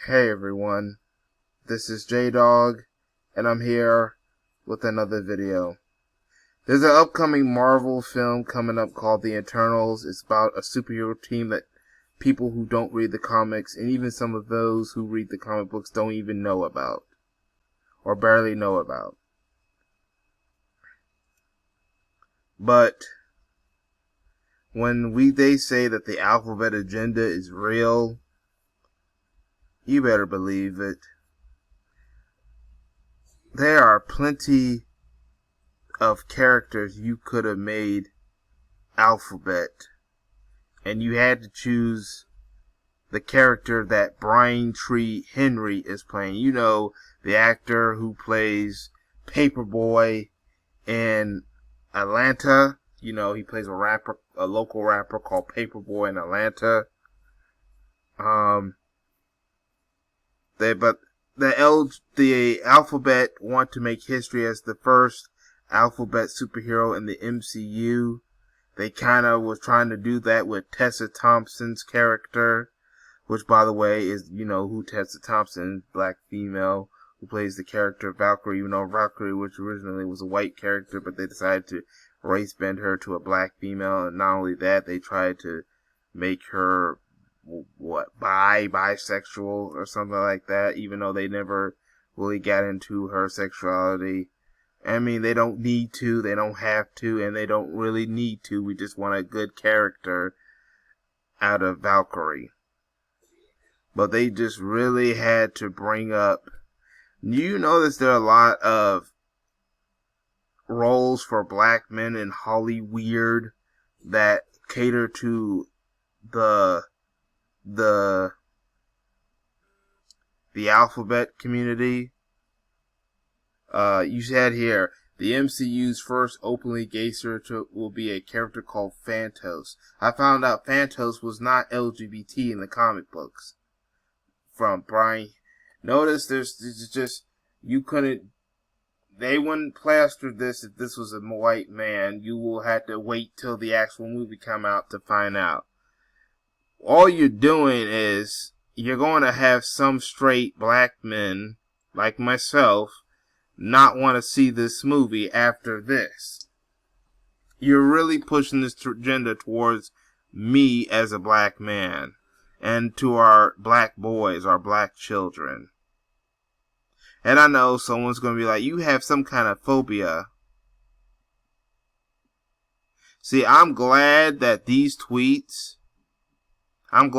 Hey everyone, this is J-Dog, and I'm here with another video. There's an upcoming Marvel film coming up called The Eternals. It's about a superhero team that people who don't read the comics, and even some of those who read the comic books, don't even know about, or barely know about. But when they say that the Alphabet agenda is real, you better believe it. There are plenty of characters you could have made Alphabet, and you had to choose the character that Tyree Henry is playing. You know, the actor who plays Paperboy in Atlanta. You know, he plays a local rapper called Paperboy in Atlanta. The Alphabet want to make history as the first Alphabet superhero in the MCU. They kind of was trying to do that with Tessa Thompson's character, which, by the way, is, you know, who Tessa Thompson, black female, who plays the character Valkyrie. You know, Valkyrie, which originally was a white character, but they decided to race bend her to a black female, and not only that, they tried to make her bisexual or something like that, even though they never really got into her sexuality. I mean, they don't need to, they don't have to, and they don't really need to. We just want a good character out of Valkyrie. But they just really had to bring up. You notice there are a lot of roles for black men in Hollywood that cater to the Alphabet community. You said here, the MCU's first openly gay character will be a character called Phantos. I found out Phantos was not LGBT in the comic books. From Brian. Notice there's just, they wouldn't plaster this if this was a white man. You will have to wait till the actual movie come out to find out. All you're doing is, you're going to have some straight black men, like myself, not want to see this movie after this. You're really pushing this agenda towards me as a black man, and to our black boys, our black children. And I know someone's going to be like, you have some kind of phobia. See, I'm glad that these tweets, they're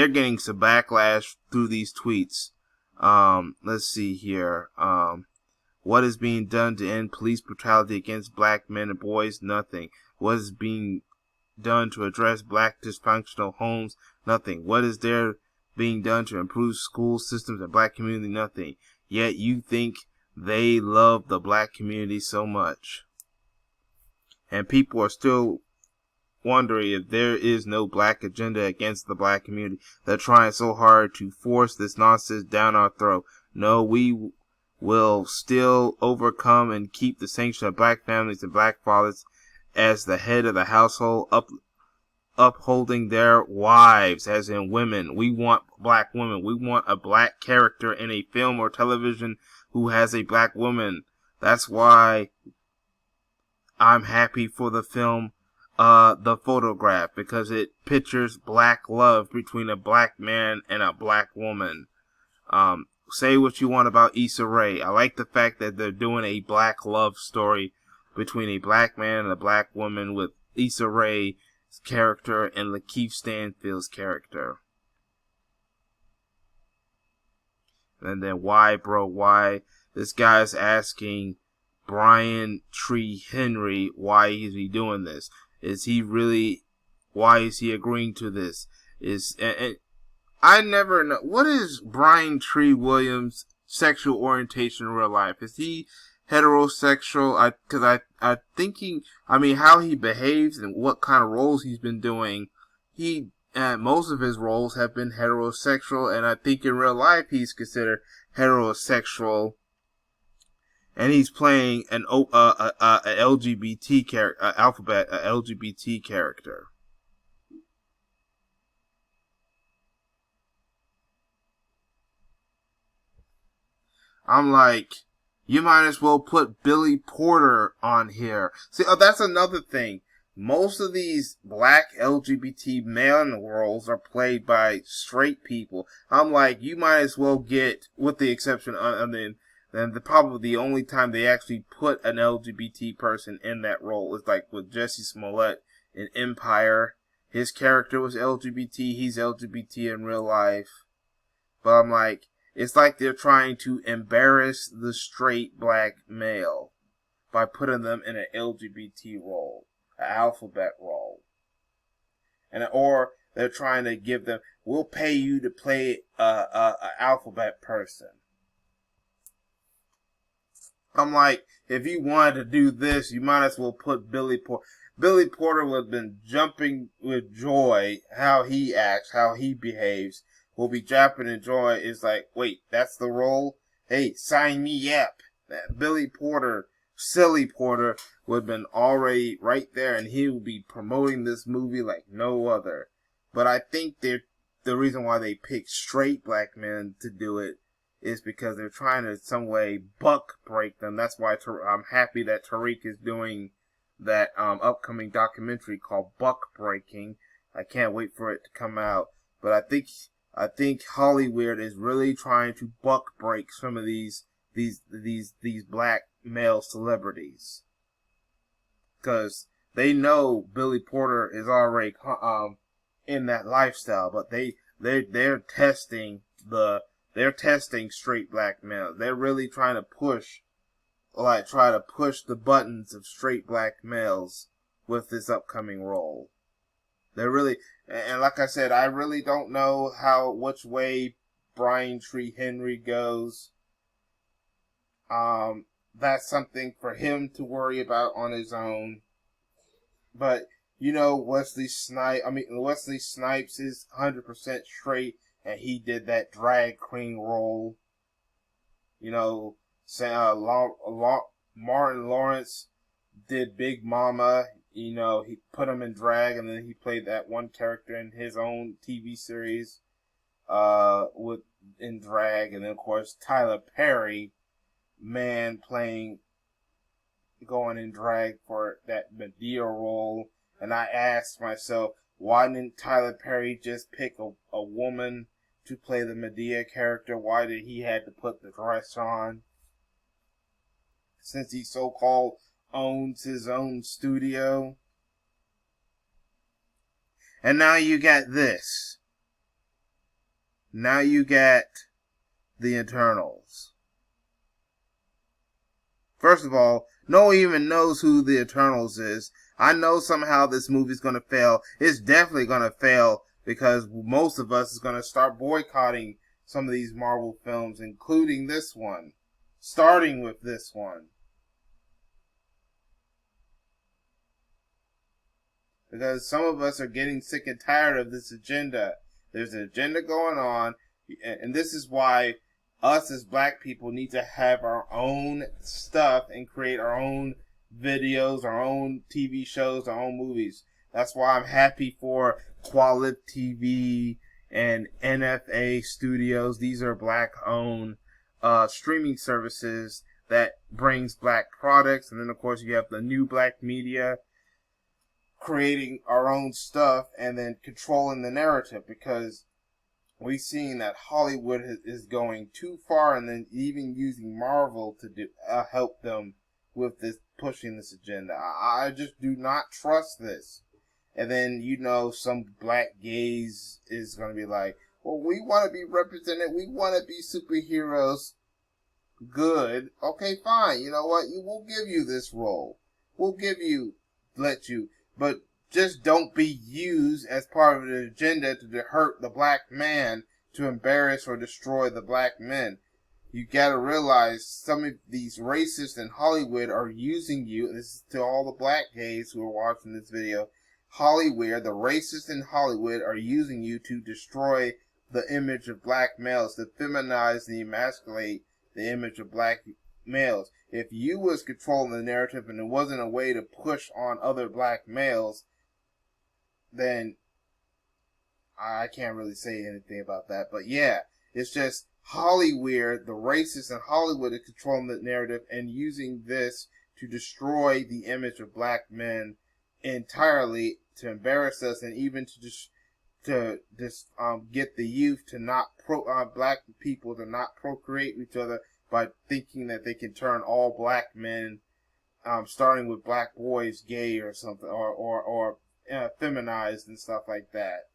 getting some backlash through these tweets. Let's see here. What is being done to end police brutality against black men and boys? Nothing. What is being done to address black dysfunctional homes? Nothing. What is there being done to improve school systems and black community? Nothing. Yet you think they love the black community so much. And people are still wondering if there is no black agenda against the black community. They're trying so hard to force this nonsense down our throat. No, we will still overcome and keep the sanction of black families and black fathers as the head of the household, upholding their wives, as in women. We want black women. We want a black character in a film or television who has a black woman. That's why I'm happy for the film The Photograph, because it pictures black love between a black man and a black woman. Say what you want about Issa Rae. I like the fact that they're doing a black love story between a black man and a black woman, with Issa Rae's character and Lakeith Stanfield's character. And then why this guy's asking Tyree Henry why is he doing this? Why is he agreeing to this? And I never know, what is Brian Tree Williams' sexual orientation in real life? Is he heterosexual? How he behaves and what kind of roles he's been doing, most of his roles have been heterosexual, and I think in real life he's considered heterosexual. And he's playing an LGBT character, Alphabet, LGBT character. I'm like, you might as well put Billy Porter on here. See, that's another thing. Most of these black LGBT male roles are played by straight people. I'm like, you might as well get, with the exception of probably the only time they actually put an LGBT person in that role is like with Jesse Smollett in Empire. His character was LGBT. He's LGBT in real life. But I'm like, it's like they're trying to embarrass the straight black male by putting them in an LGBT role, an alphabet role. Or they're trying to give them, we'll pay you to play a alphabet person. I'm like, if you wanted to do this, you might as well put Billy Porter. Billy Porter would have been jumping with joy how he acts, how he behaves. Will be jumping in joy. Is like, wait, that's the role? Hey, sign me up. That Billy Porter, silly Porter, would have been already right there, and he would be promoting this movie like no other. But I think the reason why they picked straight black men to do it is because they're trying to, in some way, buck break them. That's why I'm happy that Tariq is doing that upcoming documentary called Buck Breaking. I can't wait for it to come out. But I think Hollywood is really trying to buck break some of these black male celebrities, because they know Billy Porter is already in that lifestyle, but they're testing straight black males. They're really trying to push the buttons of straight black males with this upcoming role. They're really, and like I said, I really don't know which way Tyree Henry goes. That's something for him to worry about on his own. But, Wesley Snipes is 100% straight, and he did that drag queen role. Martin Lawrence did Big Mama. He put him in drag, and then he played that one character in his own TV series in drag. And then, of course, Tyler Perry, going in drag for that Medea role. And I asked myself, why didn't Tyler Perry just pick a woman to play the Medea character? Why did he have to put the dress on? Since he so-called owns his own studio. And now you got this. Now you got the Eternals. First of all, no one even knows who the Eternals is. I know somehow this movie's going to fail. It's definitely going to fail because most of us is going to start boycotting some of these Marvel films, including this one. Starting with this one. Because some of us are getting sick and tired of this agenda. There's an agenda going on, and this is why us as black people need to have our own stuff and create our own videos, our own TV shows, our own movies. That's why I'm happy for Quality TV and NFA Studios. These are black-owned streaming services that brings black products. And then, of course, you have the New Black Media creating our own stuff and then controlling the narrative, because we've seen that Hollywood is going too far, and then even using Marvel to help them with this, pushing this agenda. I just do not trust this. And then, some black gays is going to be like, well, we want to be represented. We want to be superheroes. Good. Okay, fine. You know what? We'll give you this role. Let you. But just don't be used as part of the agenda to hurt the black man, to embarrass or destroy the black men. You gotta realize some of these racists in Hollywood are using you. And this is to all the black gays who are watching this video. The racists in Hollywood are using you to destroy the image of black males, to feminize and emasculate the image of black males. If you was controlling the narrative and it wasn't a way to push on other black males, then I can't really say anything about that. But yeah, it's just Hollywood, the racists in Hollywood, are controlling the narrative and using this to destroy the image of black men entirely, to embarrass us, and even to get the youth to not black people to not procreate with each other by thinking that they can turn all black men, starting with black boys, gay or something, or feminized and stuff like that.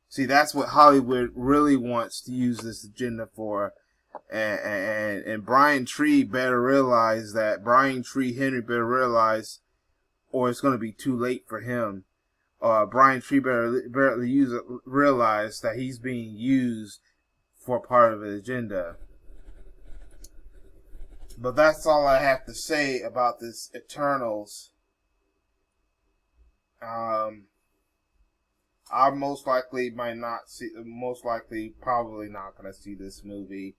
See, that's what Hollywood really wants to use this agenda for. And Brian Tree better realize that. Brian Tree Henry better realize, or it's going to be too late for him. Brian Tree better realize that he's being used for part of the agenda. But that's all I have to say about this Eternals. I most likely probably not gonna see this movie.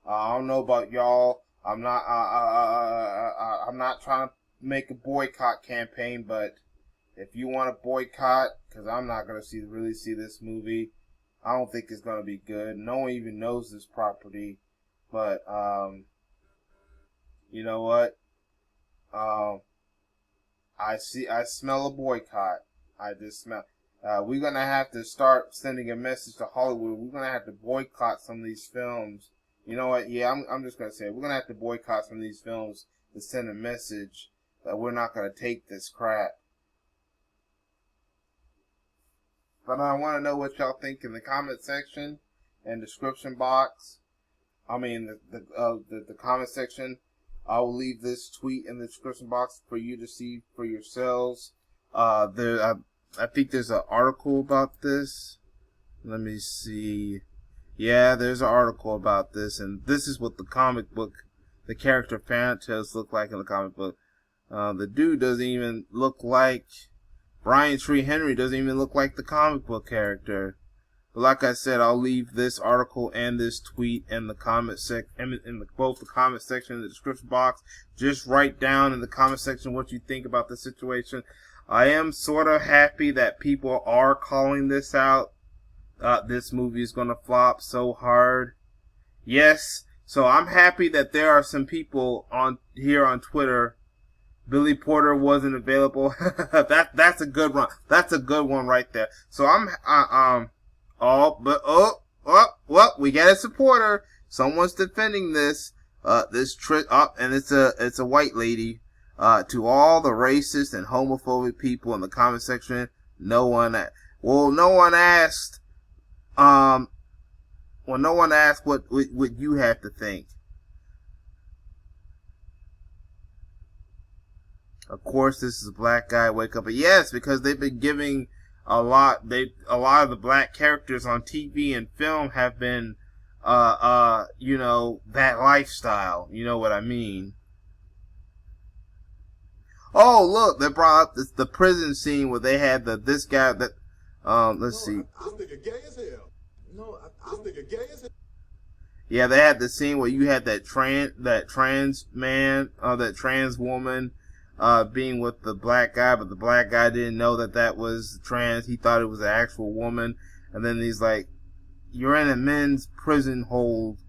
I don't know about y'all. I'm not trying to make a boycott campaign, but if you want to boycott, because I'm not gonna really see this movie. I don't think it's gonna be good. No one even knows this property, but you know what? I smell a boycott. I just smell. We're gonna have to start sending a message to Hollywood. We're gonna have to boycott some of these films. You know what? Yeah, I'm just gonna say it. We're gonna have to boycott some of these films to send a message that we're not gonna take this crap. But I want to know what y'all think in the comment section and description box. I mean the comment section. I will leave this tweet in the description box for you to see for yourselves. I think there's an article about this. Let me see. Yeah, there's an article about this, and this is what the comic book, the character Fantas look like in the comic book. The dude doesn't even look like, Brian Tree Henry doesn't even look like the comic book character. But like I said, I'll leave this article and this tweet in the comment both the comment section and the description box. Just write down in the comment section what you think about the situation. I am sort of happy that people are calling this out. This movie is going to flop so hard. Yes, so I'm happy that there are some people on Twitter. Billy Porter wasn't available. That's a good one. That's a good one right there. So we got a supporter. Someone's defending this. And it's a white lady. To all the racist and homophobic people in the comment section, no one asked what you have to think. Of course, this is a black guy. Wake up! But yes, because they've been giving a lot of the black characters on TV and film have been, that lifestyle. You know what I mean? Oh, look, they brought up the prison scene where they had this guy that, let's see. This nigga gay as hell. No, this nigga gay as hell. Yeah, they had the scene where you had that trans woman, being with the black guy, but the black guy didn't know that was trans. He thought it was an actual woman. And then he's like, you're in a men's prison hold.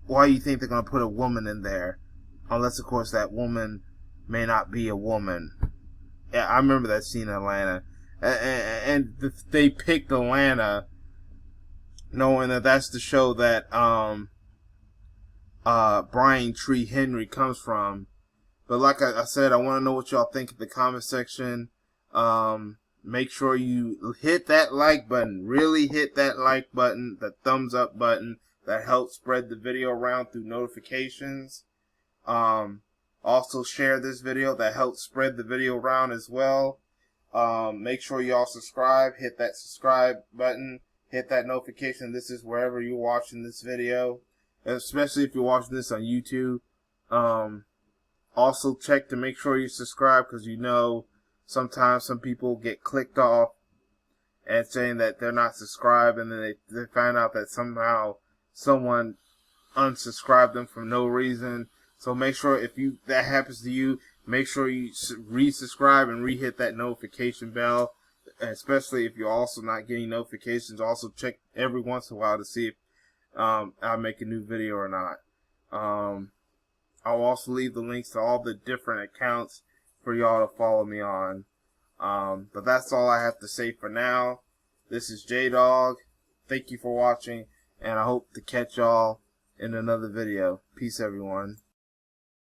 Why do you think they're going to put a woman in there? Unless, of course, that woman may not be a woman. Yeah, I remember that scene in Atlanta. And they picked Atlanta knowing that that's the show that Brian Tree Henry comes from. But like I said, I want to know what y'all think in the comment section. Make sure you hit that like button. Really hit that like button, the thumbs up button. That helps spread the video around through notifications. Also share this video. That helps spread the video around as well. Make sure y'all subscribe. Hit that subscribe button. Hit that notification. This is wherever you're watching this video. Especially if you're watching this on YouTube. Also check to make sure you subscribe, because sometimes some people get clicked off and saying that they're not subscribed, and then they find out that somehow someone unsubscribed them for no reason. So make sure if that happens to you, make sure you resubscribe and re-hit that notification bell. And especially if you're also not getting notifications, also check every once in a while to see I make a new video or not. I'll also leave the links to all the different accounts for y'all to follow me on. But that's all I have to say for now. This is J-Dog. Thank you for watching, and I hope to catch y'all in another video. Peace, everyone.